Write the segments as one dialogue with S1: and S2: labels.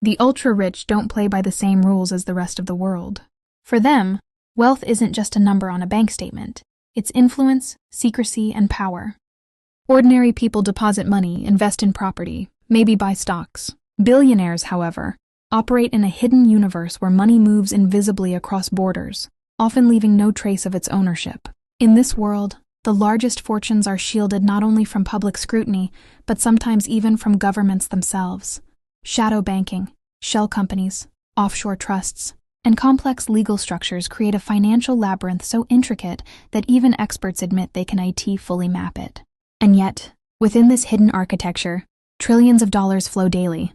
S1: The ultra-rich don't play by the same rules as the rest of the world. For them, wealth isn't just a number on a bank statement. It's influence, secrecy, and power. Ordinary people deposit money, invest in property, maybe buy stocks. Billionaires, however, operate in a hidden universe where money moves invisibly across borders, often leaving no trace of its ownership. In this world, the largest fortunes are shielded not only from public scrutiny, but sometimes even from governments themselves. Shadow banking, shell companies, offshore trusts, and complex legal structures create a financial labyrinth so intricate that even experts admit they can fully map it. And yet, within this hidden architecture, trillions of dollars flow daily,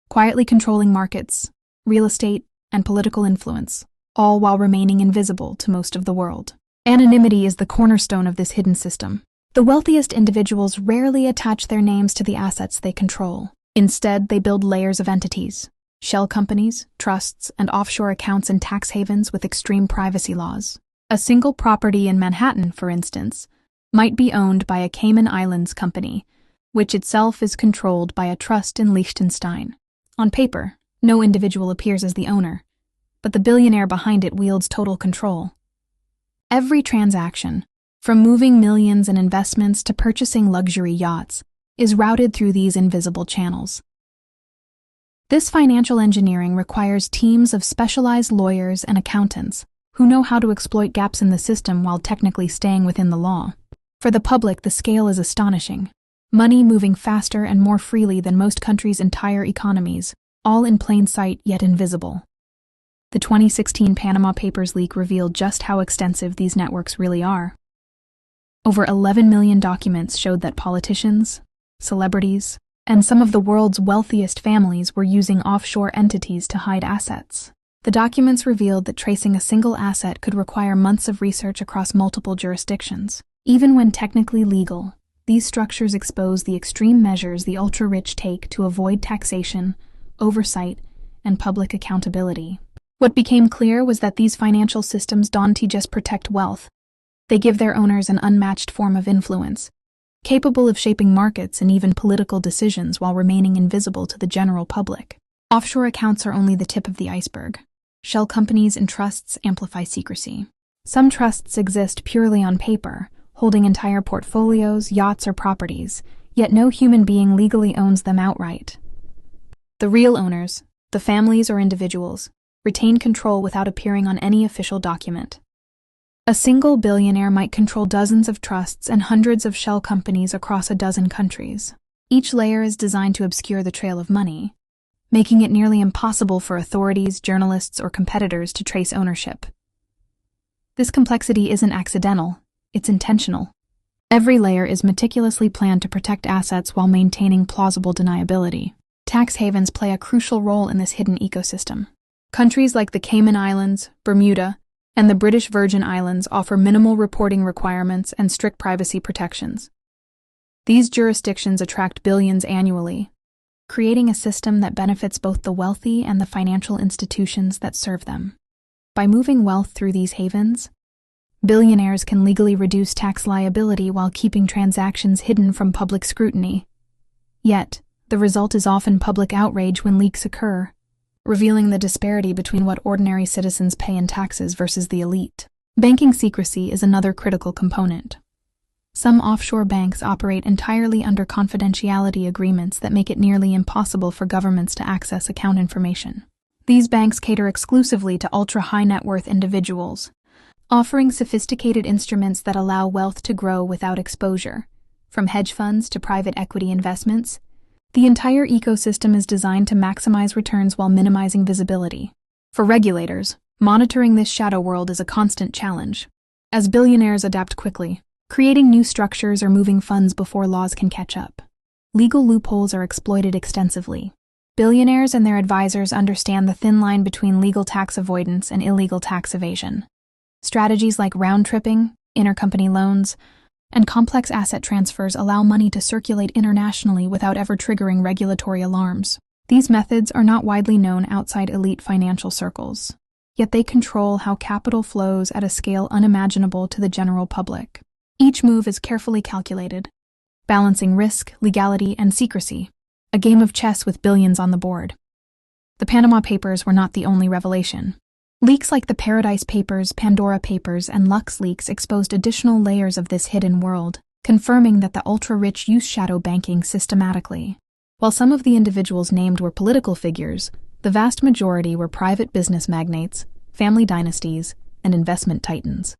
S1: quietly controlling markets, real estate, and political influence, all while remaining invisible to most of the world. Anonymity is the cornerstone of this hidden system. The wealthiest individuals rarely attach their names to the assets they control. Instead, they build layers of entities, shell companies, trusts, and offshore accounts in tax havens with extreme privacy laws. A single property in Manhattan, for instance, might be owned by a Cayman Islands company, which itself is controlled by a trust in Liechtenstein. On paper, no individual appears as the owner, but the billionaire behind it wields total control. Every transaction, from moving millions in investments to purchasing luxury yachts, is routed through these invisible channels. This financial engineering requires teams of specialized lawyers and accountants who know how to exploit gaps in the system while technically staying within the law. For the public, the scale is astonishing. Money moving faster and more freely than most countries' entire economies, all in plain sight yet invisible. The 2016 Panama Papers leak revealed just how extensive these networks really are. Over 11 million documents showed that politicians, celebrities, and some of the world's wealthiest families were using offshore entities to hide assets. The documents revealed that tracing a single asset could require months of research across multiple jurisdictions. Even when technically legal, these structures expose the extreme measures the ultra-rich take to avoid taxation, oversight, and public accountability. What became clear was that these financial systems don't just protect wealth. They give their owners an unmatched form of influence, capable of shaping markets and even political decisions while remaining invisible to the general public. Offshore accounts are only the tip of the iceberg. Shell companies and trusts amplify secrecy. Some trusts exist purely on paper, holding entire portfolios, yachts, or properties, yet no human being legally owns them outright. The real owners, the families or individuals, retain control without appearing on any official document. A single billionaire might control dozens of trusts and hundreds of shell companies across a dozen countries. Each layer is designed to obscure the trail of money, making it nearly impossible for authorities, journalists, or competitors to trace ownership. This complexity isn't accidental, it's intentional. Every layer is meticulously planned to protect assets while maintaining plausible deniability. Tax havens play a crucial role in this hidden ecosystem. Countries like the Cayman Islands, Bermuda, and the British Virgin Islands offer minimal reporting requirements and strict privacy protections. These jurisdictions attract billions annually, creating a system that benefits both the wealthy and the financial institutions that serve them. By moving wealth through these havens, billionaires can legally reduce tax liability while keeping transactions hidden from public scrutiny. Yet, the result is often public outrage when leaks occur, revealing the disparity between what ordinary citizens pay in taxes versus the elite. Banking secrecy is another critical component. Some offshore banks operate entirely under confidentiality agreements that make it nearly impossible for governments to access account information. These banks cater exclusively to ultra-high net worth individuals, offering sophisticated instruments that allow wealth to grow without exposure. From hedge funds to private equity investments, the entire ecosystem is designed to maximize returns while minimizing visibility. For regulators, monitoring this shadow world is a constant challenge, as billionaires adapt quickly, creating new structures or moving funds before laws can catch up. Legal loopholes are exploited extensively. Billionaires and their advisors understand the thin line between legal tax avoidance and illegal tax evasion. Strategies like round-tripping, intercompany loans, and complex asset transfers allow money to circulate internationally without ever triggering regulatory alarms. These methods are not widely known outside elite financial circles, yet they control how capital flows at a scale unimaginable to the general public. Each move is carefully calculated, balancing risk, legality, and secrecy, a game of chess with billions on the board. The Panama Papers were not the only revelation. Leaks like the Paradise Papers, Pandora Papers, and Lux leaks exposed additional layers of this hidden world, confirming that the ultra-rich use shadow banking systematically. While some of the individuals named were political figures, the vast majority were private business magnates, family dynasties, and investment titans.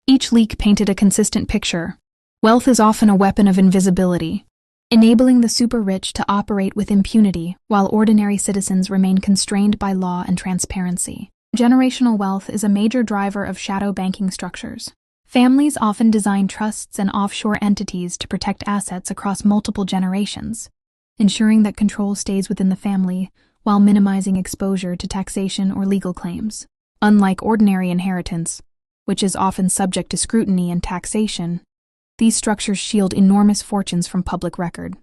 S1: Each leak painted a consistent picture. Wealth is often a weapon of invisibility, enabling the super-rich to operate with impunity while ordinary citizens remain constrained by law and transparency. Generational wealth is a major driver of shadow banking structures. Families often design trusts and offshore entities to protect assets across multiple generations, ensuring that control stays within the family while minimizing exposure to taxation or legal claims. Unlike ordinary inheritance, which is often subject to scrutiny and taxation, these structures shield enormous fortunes from public record.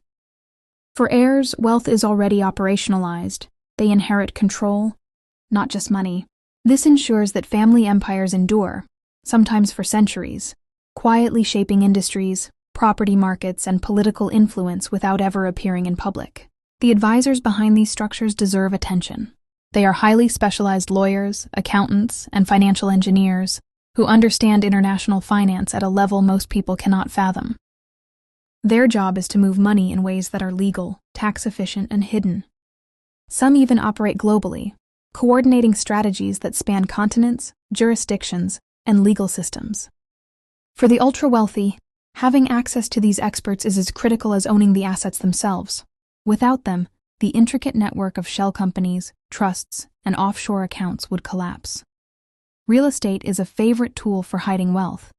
S1: For heirs, wealth is already operationalized. They inherit control, not just money. This ensures that family empires endure, sometimes for centuries, quietly shaping industries, property markets, and political influence without ever appearing in public. The advisors behind these structures deserve attention. They are highly specialized lawyers, accountants, and financial engineers who understand international finance at a level most people cannot fathom. Their job is to move money in ways that are legal, tax-efficient, and hidden. Some even operate globally, coordinating strategies that span continents, jurisdictions, and legal systems. For the ultra-wealthy, having access to these experts is as critical as owning the assets themselves. Without them, the intricate network of shell companies, trusts, and offshore accounts would collapse. Real estate is a favorite tool for hiding wealth.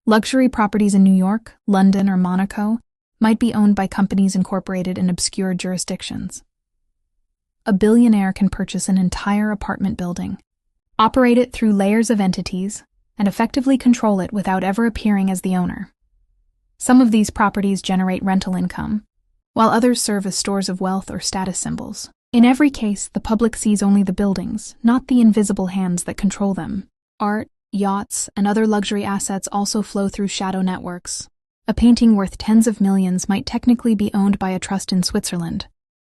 S1: Luxury properties in New York, London, or Monaco might be owned by companies incorporated in obscure jurisdictions. A billionaire can purchase an entire apartment building, operate it through layers of entities, and effectively control it without ever appearing as the owner. Some of these properties generate rental income, while others serve as stores of wealth or status symbols. In every case, the public sees only the buildings, not the invisible hands that control them. Art, yachts, and other luxury assets also flow through shadow networks. A painting worth tens of millions might technically be owned by a trust in Switzerland,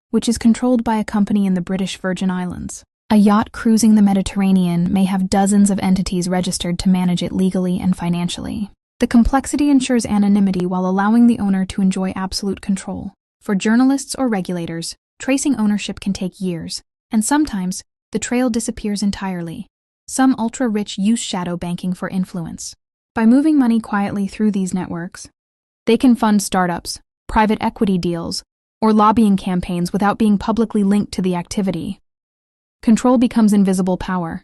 S1: which is controlled by a company in the British Virgin Islands. A yacht cruising the Mediterranean may have dozens of entities registered to manage it legally and financially. The complexity ensures anonymity while allowing the owner to enjoy absolute control. For journalists or regulators, tracing ownership can take years, and sometimes the trail disappears entirely. Some ultra-rich use shadow banking for influence. By moving money quietly through these networks, they can fund startups, private equity deals, or lobbying campaigns without being publicly linked to the activity. Control becomes invisible power.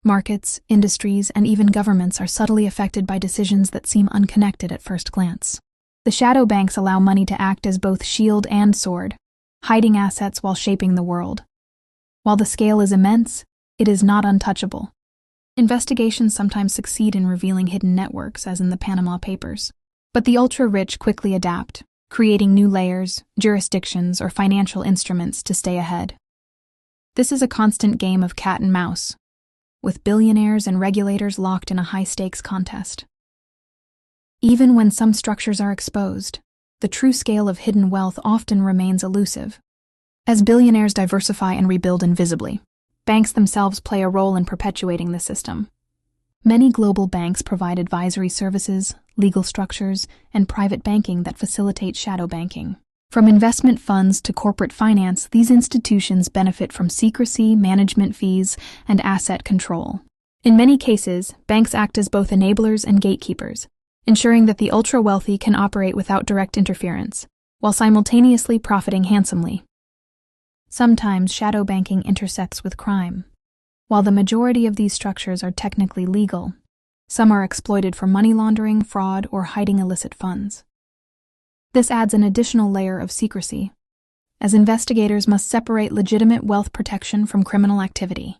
S1: Markets, industries, and even governments are subtly affected by decisions that seem unconnected at first glance. The shadow banks allow money to act as both shield and sword, hiding assets while shaping the world. While the scale is immense, it is not untouchable. Investigations sometimes succeed in revealing hidden networks, as in the Panama Papers. But the ultra-rich quickly adapt, creating new layers, jurisdictions, or financial instruments to stay ahead. This is a constant game of cat and mouse, with billionaires and regulators locked in a high-stakes contest. Even when some structures are exposed, the true scale of hidden wealth often remains elusive. As billionaires diversify and rebuild invisibly, banks themselves play a role in perpetuating the system. Many global banks provide advisory services, legal structures, and private banking that facilitate shadow banking. From investment funds to corporate finance, these institutions benefit from secrecy, management fees, and asset control. In many cases, banks act as both enablers and gatekeepers, ensuring that the ultra-wealthy can operate without direct interference, while simultaneously profiting handsomely. Sometimes shadow banking intersects with crime. While the majority of these structures are technically legal, some are exploited for money laundering, fraud, or hiding illicit funds. This adds an additional layer of secrecy, as investigators must separate legitimate wealth protection from criminal activity.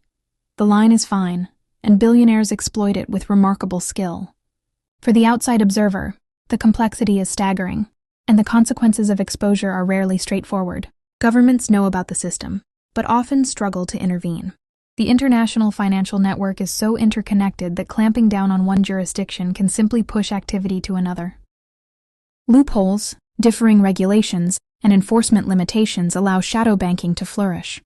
S1: The line is fine, and billionaires exploit it with remarkable skill. For the outside observer, the complexity is staggering, and the consequences of exposure are rarely straightforward. Governments know about the system, but often struggle to intervene. The international financial network is so interconnected that clamping down on one jurisdiction can simply push activity to another. Loopholes, differing regulations, and enforcement limitations allow shadow banking to flourish.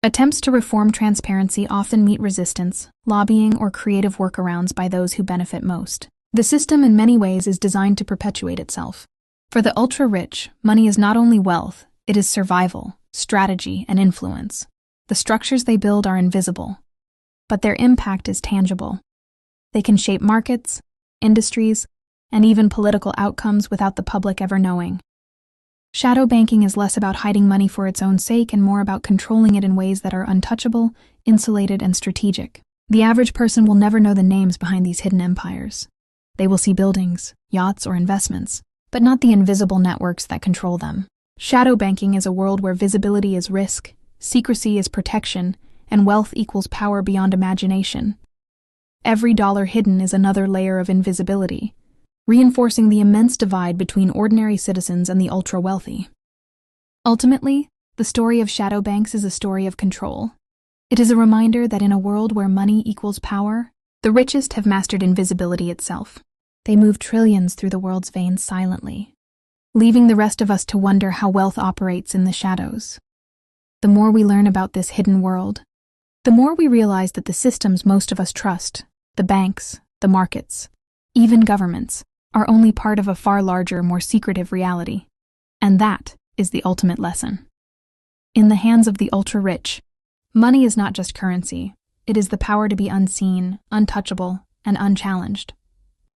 S1: Attempts to reform transparency often meet resistance, lobbying, or creative workarounds by those who benefit most. The system in many ways is designed to perpetuate itself. For the ultra-rich, money is not only wealth, it is survival, strategy, and influence. The structures they build are invisible, but their impact is tangible. They can shape markets, industries, and even political outcomes without the public ever knowing. Shadow banking is less about hiding money for its own sake and more about controlling it in ways that are untouchable, insulated, and strategic. The average person will never know the names behind these hidden empires. They will see buildings, yachts, or investments, but not the invisible networks that control them. Shadow banking is a world where visibility is risk, secrecy is protection, and wealth equals power beyond imagination. Every dollar hidden is another layer of invisibility, reinforcing the immense divide between ordinary citizens and the ultra-wealthy. Ultimately, the story of shadow banks is a story of control. It is a reminder that in a world where money equals power, the richest have mastered invisibility itself. They move trillions through the world's veins silently, leaving the rest of us to wonder how wealth operates in the shadows. The more we learn about this hidden world, the more we realize that the systems most of us trust, the banks, the markets, even governments, are only part of a far larger, more secretive reality. And that is the ultimate lesson. In the hands of the ultra-rich, money is not just currency. It is the power to be unseen, untouchable, and unchallenged.